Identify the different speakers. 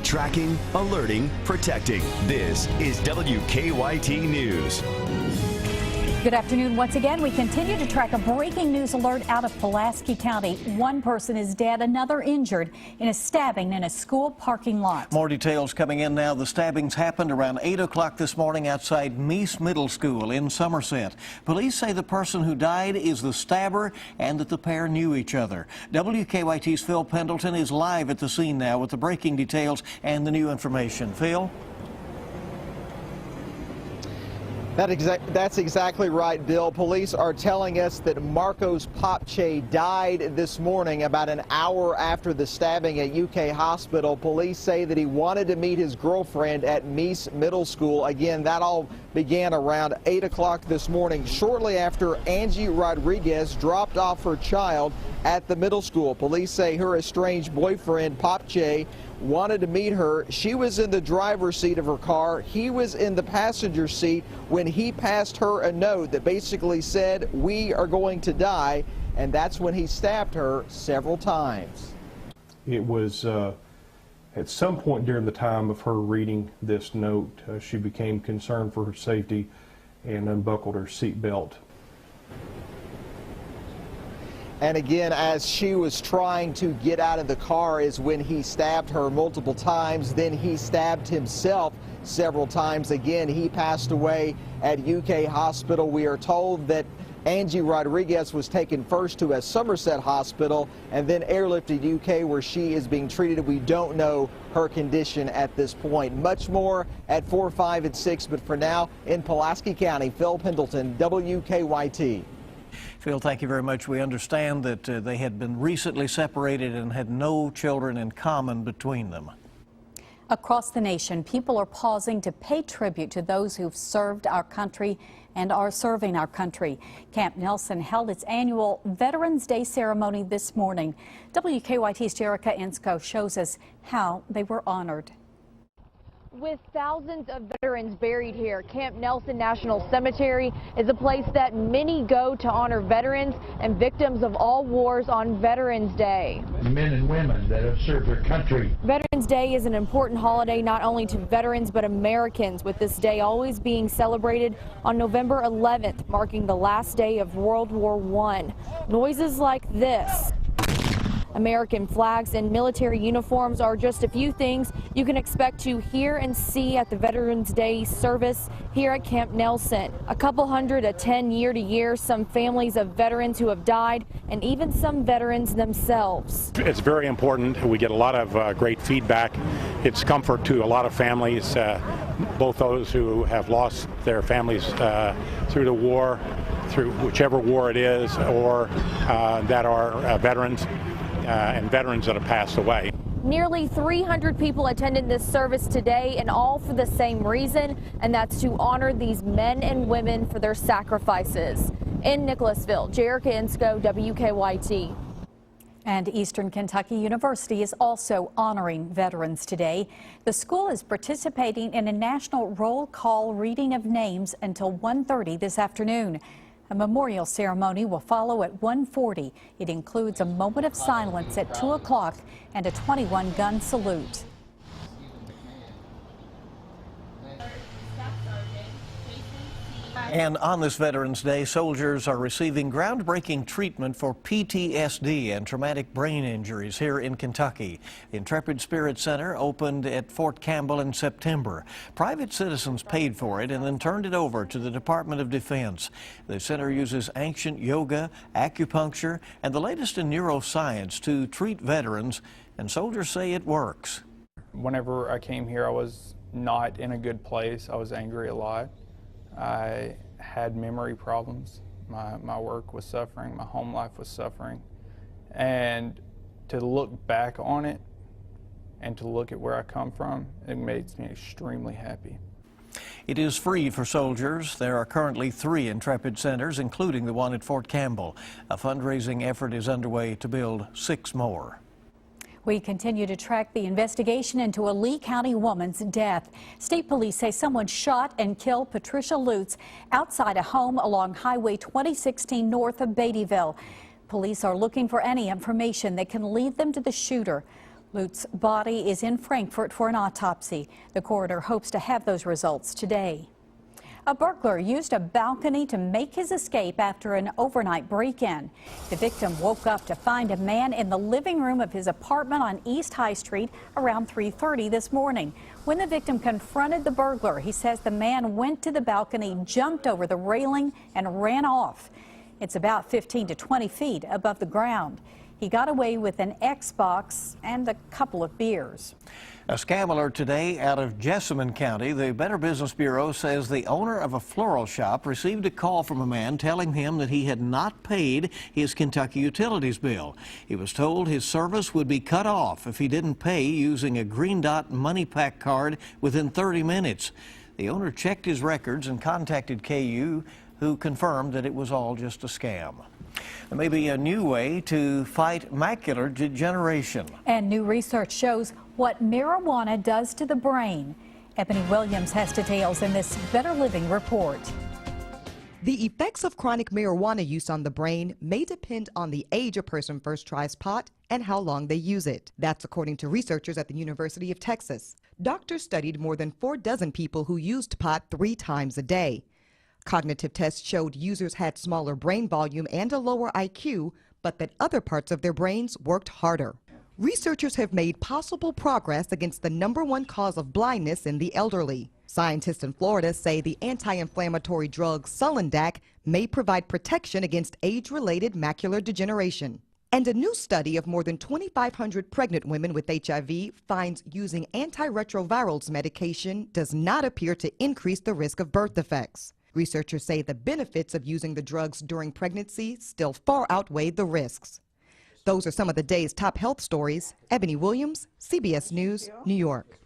Speaker 1: Tracking, alerting, protecting. This is WKYT News.
Speaker 2: Good afternoon once again. We continue to track a breaking news alert out of Pulaski County. One person is dead, another injured in a stabbing in a school parking lot.
Speaker 3: More details coming in now. The stabbings happened around 8 o'clock this morning outside Meese Middle School in Somerset. Police say the person who died is the stabber and that the pair knew each other. WKYT's Phil Pendleton is live at the scene now with the breaking details and the new information. Phil?
Speaker 4: That's exactly right, Bill. Police are telling us that Marcos Popche died this morning about an hour after the stabbing at UK Hospital. Police say that he wanted to meet his girlfriend at Meese Middle School. Again, that all began around 8 o'clock this morning, shortly after Angie Rodriguez dropped off her child at the middle school. Police say her estranged boyfriend, Popche, wanted to meet her. She was in the driver's seat of her car. He was in the passenger seat when he passed her a note that basically said, "We are going to die," and that's when he stabbed her several times.
Speaker 5: It was at some point during the time of her reading this note, she became concerned for her safety and unbuckled her seat belt.
Speaker 4: And again, as she was trying to get out of the car is when he stabbed her multiple times. Then he stabbed himself several times. Again, he passed away at UK Hospital. We are told that Angie Rodriguez was taken first to a Somerset hospital and then airlifted UK where she is being treated. We don't know her condition at this point. Much more at 4, 5, and 6. But for now, in Pulaski County, Phil Pendleton, WKYT.
Speaker 3: Phil, thank you very much. We understand that they had been recently separated and had no children in common between them.
Speaker 2: Across the nation, people are pausing to pay tribute to those who've served our country and are serving our country. Camp Nelson held its annual Veterans Day ceremony this morning. WKYT's Jerica Ensko shows us how they were honored.
Speaker 6: With thousands of veterans buried here, Camp Nelson National Cemetery is a place that many go to honor veterans and victims of all wars on Veterans Day.
Speaker 7: Men and women that have served their country.
Speaker 6: Veterans Day is an important holiday not only to veterans but Americans, with this day always being celebrated on November 11th, marking the last day of World War I. Noises like this. American flags and military uniforms are just a few things you can expect to hear and see at the Veterans Day service here at Camp Nelson. A couple hundred attend year to year, some families of veterans who have died, and even some veterans themselves.
Speaker 8: It's very important. We get a lot of great feedback. It's comfort to a lot of families, both those who have lost their families through the war, through whichever war it is, or that are veterans. And veterans that have passed away.
Speaker 6: Nearly 300 people attended this service today, and all for the same reason, and that's to honor these men and women for their sacrifices. In Nicholasville, Jerica Ensko, WKYT.
Speaker 2: And Eastern Kentucky University is also honoring veterans today. The school is participating in a national roll call reading of names until 1:30 this afternoon. A memorial ceremony will follow at 1:40. It includes a moment of silence at 2 o'clock and a 21-gun salute.
Speaker 3: And on this Veterans Day, soldiers are receiving groundbreaking treatment for PTSD and traumatic brain injuries here in Kentucky. The Intrepid Center opened at Fort Campbell in September. Private citizens paid for it and then turned it over to the Department of Defense. The center uses ancient yoga, acupuncture, and the latest in neuroscience to treat veterans, and soldiers say it works.
Speaker 9: Whenever I came here, I was not in a good place. I was angry a lot. I had memory problems. My work was suffering, my home life was suffering. And to look back on it and to look at where I come from, it makes me extremely happy.
Speaker 3: It is free for soldiers. There are currently 3 Intrepid centers, including the one at Fort Campbell. A fundraising effort is underway to build 6 more.
Speaker 2: We continue to track the investigation into a Lee County woman's death. State police say someone shot and killed Patricia Lutz outside a home along Highway 2016 north of Beattyville. Police are looking for any information that can lead them to the shooter. Lute's body is in Frankfurt for an autopsy. The coroner hopes to have those results today. A burglar used a balcony to make his escape after an overnight break-in. The victim woke up to find a man in the living room of his apartment on East High Street around 3:30 this morning. When the victim confronted the burglar, he says the man went to the balcony, jumped over the railing, and ran off. It's about 15 to 20 feet above the ground. He got away with an Xbox and a couple of beers.
Speaker 3: A scam alert today out of Jessamine County. The Better Business Bureau says the owner of a floral shop received a call from a man telling him that he had not paid his Kentucky utilities bill. He was told his service would be cut off if he didn't pay using a Green Dot Money Pack card within 30 minutes. The owner checked his records and contacted KU, who confirmed that it was all just a scam. There may be a new way to fight macular degeneration.
Speaker 2: And new research shows what marijuana does to the brain. Ebony Williams has details in this Better Living report.
Speaker 10: The effects of chronic marijuana use on the brain may depend on the age a person first tries pot and how long they use it. That's according to researchers at the University of Texas. Doctors studied more than 4 dozen people who used pot 3 times a day. Cognitive tests showed users had smaller brain volume and a lower IQ, but that other parts of their brains worked harder. Researchers have made possible progress against the #1 cause of blindness in the elderly. Scientists in Florida say the anti-inflammatory drug Sulindac may provide protection against age-related macular degeneration. And a new study of more than 2,500 pregnant women with HIV finds using antiretrovirals medication does not appear to increase the risk of birth defects. Researchers say the benefits of using the drugs during pregnancy still far outweigh the risks. Those are some of the day's top health stories. Ebony Williams, CBS News, New York.